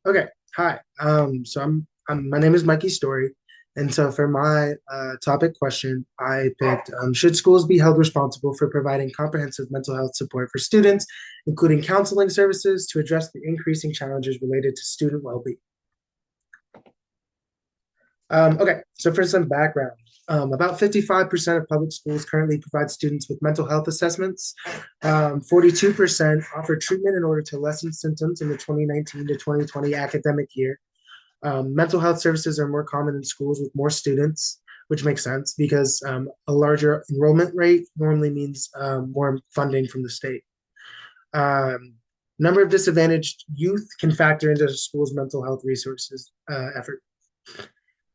Okay, hi. My name is Mikey Story, and so for my topic question, I picked should schools be held responsible for providing comprehensive mental health support for students, including counseling services to address the increasing challenges related to student well-being? Okay, so for some background, about 55% of public schools currently provide students with mental health assessments. 42% offer treatment in order to lessen symptoms in the 2019 to 2020 academic year. Mental health services are more common in schools with more students, which makes sense because a larger enrollment rate normally means more funding from the state. Um, Number of disadvantaged youth can factor into the school's mental health resources effort.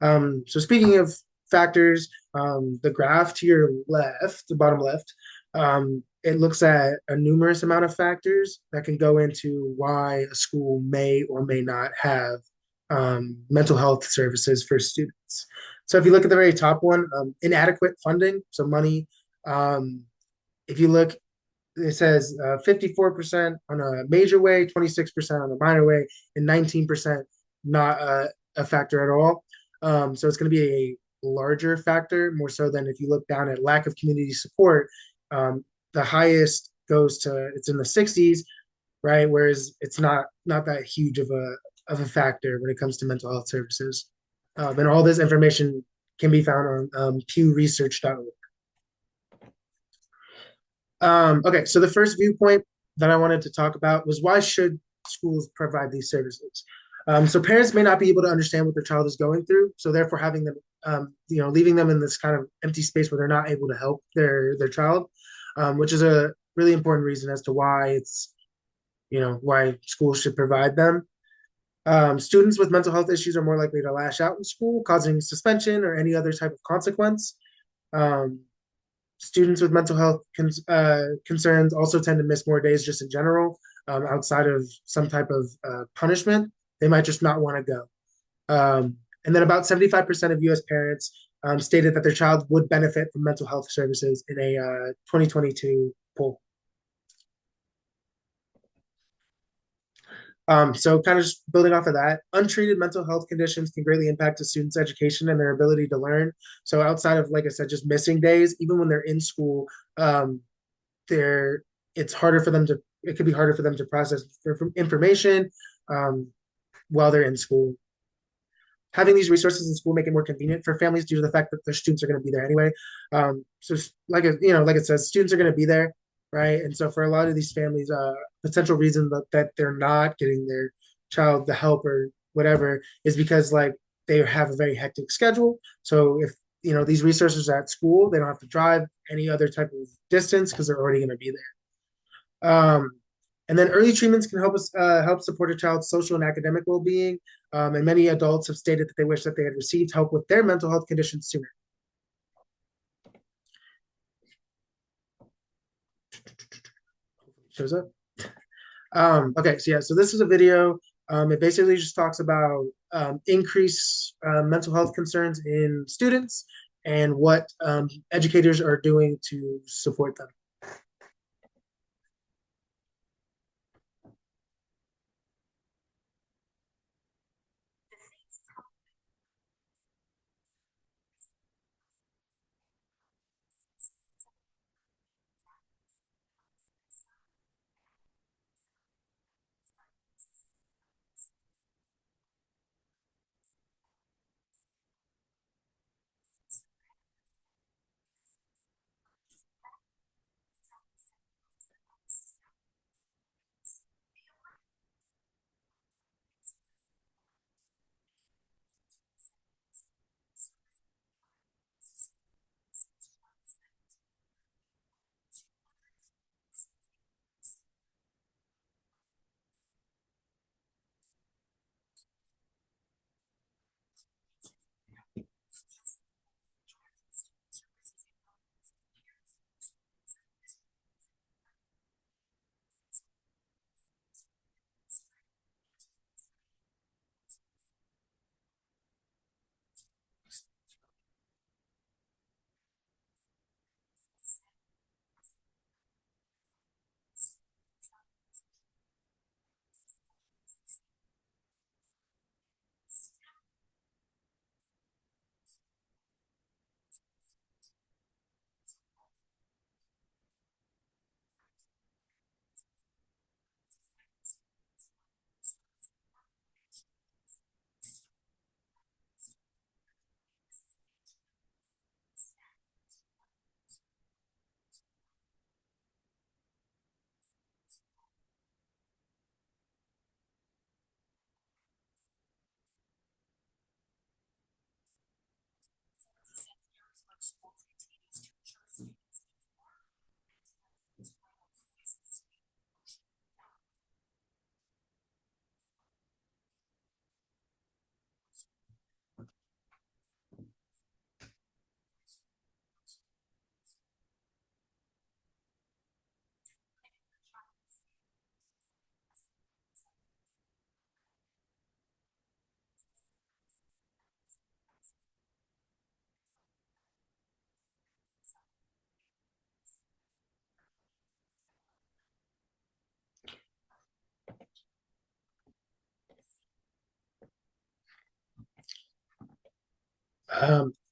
So speaking of factors, the graph to your left, the bottom left, it looks at a numerous amount of factors that can go into why a school may or may not have mental health services for students. So if you look at the very top one, inadequate funding, so money. Um, if you look, it says 54% on a major way, 26% on a minor way, and 19% not a factor at all. So it's going to be a larger factor, more so than if you look down at lack of community support. The highest goes to it's in the 60s, right? Whereas it's not that huge of a factor when it comes to mental health services. And all this information can be found on pewresearch.org. Okay, so the first viewpoint that I wanted to talk about was why should schools provide these services? So parents may not be able to understand what their child is going through, so therefore having them, leaving them in this kind of empty space where they're not able to help their child, which is a really important reason as to why why schools should provide them. Students with mental health issues are more likely to lash out in school, causing suspension or any other type of consequence. Um, Students with mental health concerns also tend to miss more days just in general, outside of some type of punishment. They might just not want to go. And then about 75% of US parents stated that their child would benefit from mental health services in a 2022 poll. So, kind of just building off of that, untreated mental health conditions can greatly impact a student's education and their ability to learn. So, outside of, like I said, just missing days, even when they're in school, um, they're it's harder for them to it could be harder for them to process information um, while they're in school. Having these resources in school make it more convenient for families due to the fact that their students are going to be there anyway. So like it says, students are going to be there, right? And so for a lot of these families, potential reason that they're not getting their child the help or whatever is because like they have a very hectic schedule. So if these resources are at school, they don't have to drive any other type of distance because they're already going to be there. And then early treatments can help support a child's social and academic well-being. And many adults have stated that they wish that they had received help with their mental health conditions sooner. Shows up. Okay, so yeah, so this is a video. It basically just talks about increased mental health concerns in students and what educators are doing to support them.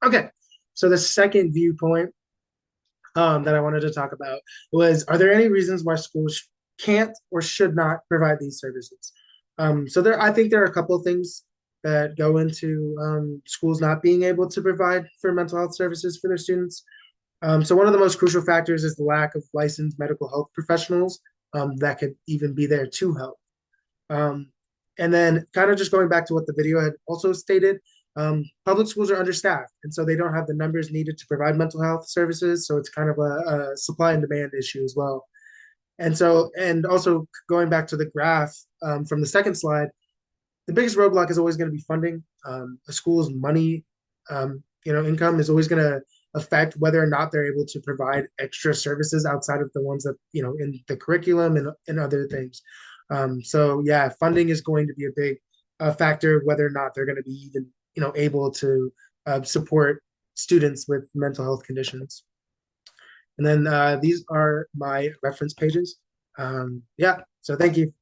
Okay, so the second viewpoint that I wanted to talk about was, are there any reasons why schools can't or should not provide these services? I think there are a couple of things that go into schools not being able to provide for mental health services for their students. So one of the most crucial factors is the lack of licensed medical health professionals that could even be there to help. Um, and then, kind of just going back to what the video had also stated, public schools are understaffed, and so they don't have the numbers needed to provide mental health services. So it's kind of a supply and demand issue as well. And also going back to the graph from the second slide, the biggest roadblock is always going to be funding. A school's money, income is always going to affect whether or not they're able to provide extra services outside of the ones that in the curriculum and other things. So yeah, funding is going to be a big factor whether or not they're going to be even able to support students with mental health conditions. And then these are my reference pages. Yeah, so thank you.